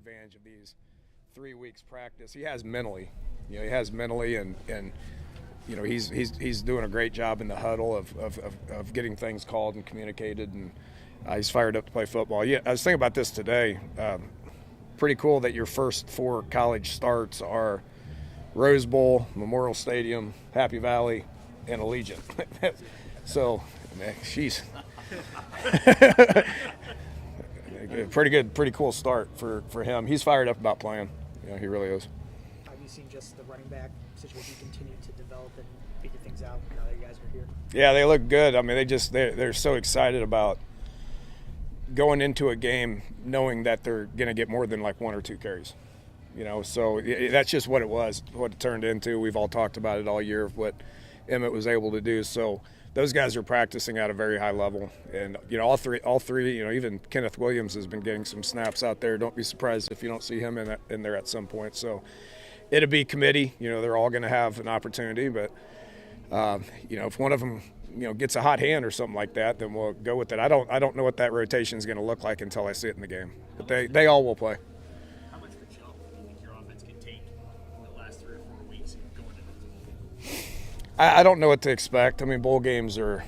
advantage of these 3 weeks practice. He has mentally, and he's doing a great job in the huddle of getting things called and communicated, and he's fired up to play football. Yeah, I was thinking about this today. Pretty cool that your first 4 college starts are Rose Bowl, Memorial Stadium, Happy Valley, and Allegiant. So, man, she's pretty cool start for him. He's fired up about playing. He really is. Have you seen just the running back situation continue to develop and figure things out now that you guys are here? Yeah, they look good. I mean, they're so excited about going into a game knowing that they're going to get more than like 1 or 2 carries. So that's just what it turned into. We've all talked about it all year of what Emmett was able to do. So those guys are practicing at a very high level, and all three. Even Kenneth Williams has been getting some snaps out there. Don't be surprised if you don't see him in there at some point. So it'll be committee. They're all going to have an opportunity, but if one of them gets a hot hand or something like that, then we'll go with it. I don't know what that rotation is going to look like until I see it in the game, but they all will play. How much of a jump do you think your offense can take in the last 3 or 4 weeks going into the bowl game? I don't know what to expect. I mean, bowl games are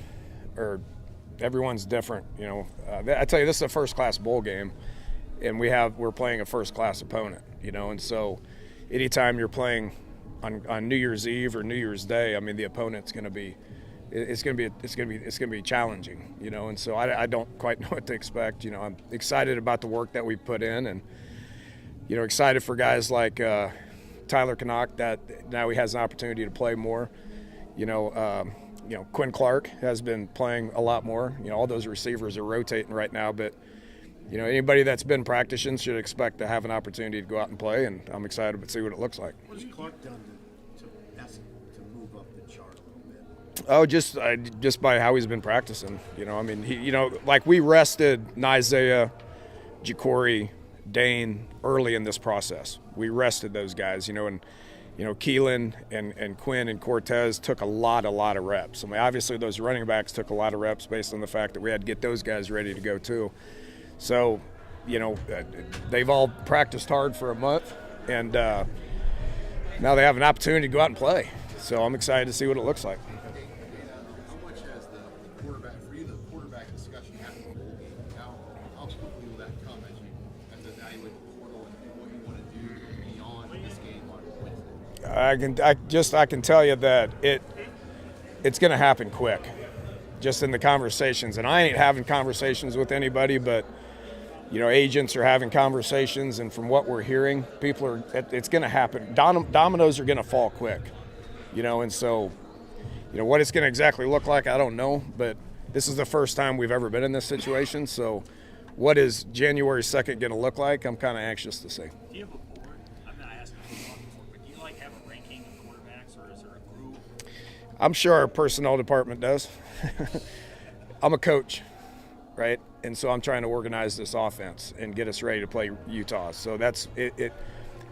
everyone's different. I tell you, this is a first-class bowl game, and we're playing a first-class opponent. And so anytime you're playing on New Year's Eve or New Year's Day, I mean, the opponent's going to be challenging. And so I don't quite know what to expect. I'm excited about the work that we put in, and excited for guys like Tyler Canuck that now he has an opportunity to play more. Quinn Clark has been playing a lot more. All those receivers are rotating right now, but anybody that's been practicing should expect to have an opportunity to go out and play, and I'm excited to see what it looks like. What has Clark done to move up the chart a little bit? Oh, just by how he's been practicing. I mean, like we rested Isaiah, Ja'Cory, Dane early in this process. We rested those guys, and Keelan and Quinn and Cortez took a lot of reps. I mean, obviously those running backs took a lot of reps based on the fact that we had to get those guys ready to go too. So, they've all practiced hard for a month, and now they have an opportunity to go out and play. So I'm excited to see what it looks like. How much has the quarterback discussion happened in the bowl game? How quickly will that come as you have to evaluate the portal and what you want to do beyond this game on Wednesday? I can tell you that it's going to happen quick, just in the conversations. And I ain't having conversations with anybody, but agents are having conversations, and from what we're hearing, it's going to happen. Dominoes are going to fall quick, and so, what it's going to exactly look like, I don't know, but this is the first time we've ever been in this situation. So what is January 2nd going to look like? I'm kind of anxious to see. Do you have a board? I'm not asking for a board, but do you have a ranking of quarterbacks, or is there a group? I'm sure our personnel department does. I'm a coach, right? And so I'm trying to organize this offense and get us ready to play Utah. So that's it.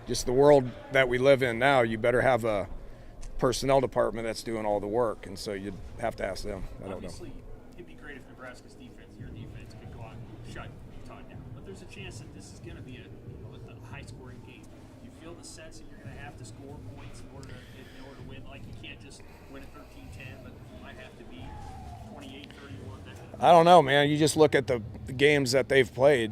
Just the world that we live in now, you better have a personnel department that's doing all the work. And so you'd have to ask them. I don't Obviously, know. it'd be great if Nebraska's defense, your defense, could go out and shut Utah down. But there's a chance that this is going to be a high-scoring game. Do you feel the sense that you're going to have to score points in order to win? Like, you can't just win at 13-10, but it might have to be 28-31. I don't know, man. You just look at the games that they've played.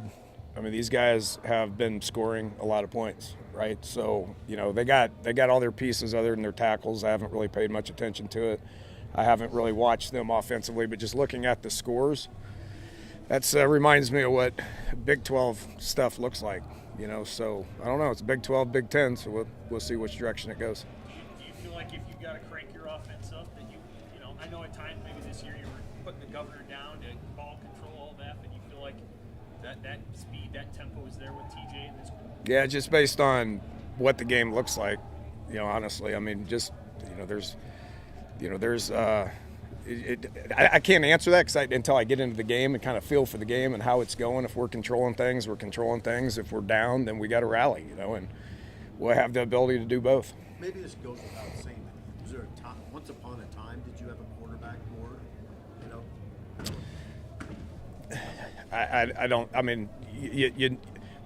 I mean, these guys have been scoring a lot of points, right? So, they got all their pieces other than their tackles. I haven't really paid much attention to it. I haven't really watched them offensively, but just looking at the scores, that reminds me of what Big 12 stuff looks like, So, I don't know. It's Big 12, Big 10, so we'll see which direction it goes. Do you feel like if you got to crank your offense up, that I know at times maybe this year you were putting the governor down to ball control, all that, but you feel like that speed, that tempo is there with TJ in this group? Yeah, just based on what the game looks like, honestly. I mean, just, I can't answer that until I get into the game and kind of feel for the game and how it's going. If we're controlling things, we're controlling things. If we're down, then we got to rally, and we'll have the ability to do both. Maybe this goes without saying, but was there a time, once upon a time, did you have a quarterback board? I don't. I mean,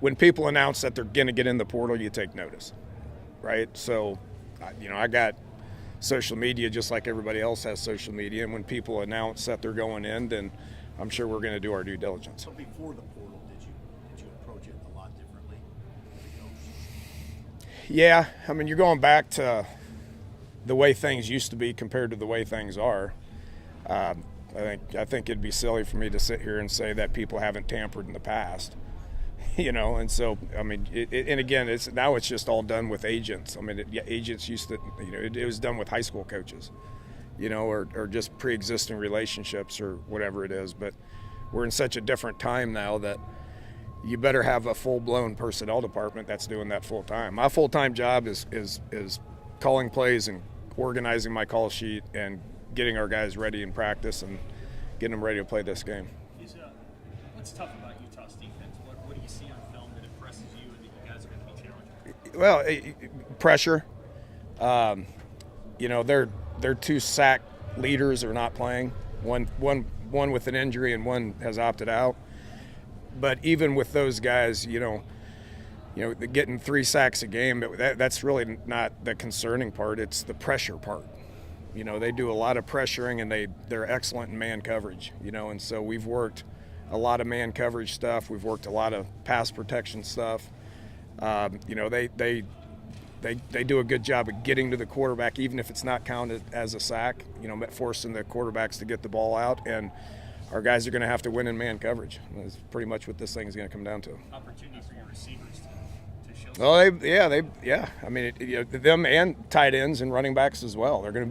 when people announce that they're going to get in the portal, you take notice, right? So, I got social media just like everybody else has social media, and when people announce that they're going in, then I'm sure we're going to do our due diligence. So before the portal, did you approach it a lot differently? Yeah, I mean, you're going back to the way things used to be compared to the way things are. I think it'd be silly for me to sit here and say that people haven't tampered in the past, And so, I mean, and again, it's just all done with agents. I mean, agents used to, it was done with high school coaches, or just pre-existing relationships or whatever it is. But we're in such a different time now that you better have a full-blown personnel department that's doing that full-time. My full-time job is calling plays and organizing my call sheet and getting our guys ready in practice and getting them ready to play this game. What's tough about Utah's defense? What do you see on film that impresses you and that you guys are going to be challenging? Well, pressure. Their 2 sack leaders are not playing. One with an injury and one has opted out. But even with those guys, getting 3 sacks a game, that's really not the concerning part. It's the pressure part. They do a lot of pressuring, and they're excellent in man coverage. And so we've worked a lot of man coverage stuff. We've worked a lot of pass protection stuff. They do a good job of getting to the quarterback, even if it's not counted as a sack. Forcing the quarterbacks to get the ball out, and our guys are going to have to win in man coverage. That's pretty much what this thing is going to come down to. Opportunity for your receivers to show. Oh, I mean, them and tight ends and running backs as well. They're going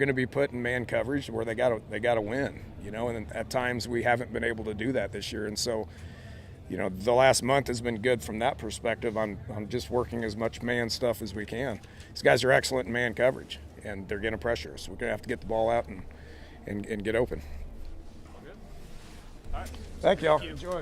to be put in man coverage where they got to win. And at times we haven't been able to do that this year. And so, the last month has been good from that perspective. I'm just working as much man stuff as we can. These guys are excellent in man coverage, and they're going to pressure us. We're going to have to get the ball out and get open. All right. Thank y'all. Thank you. Enjoy.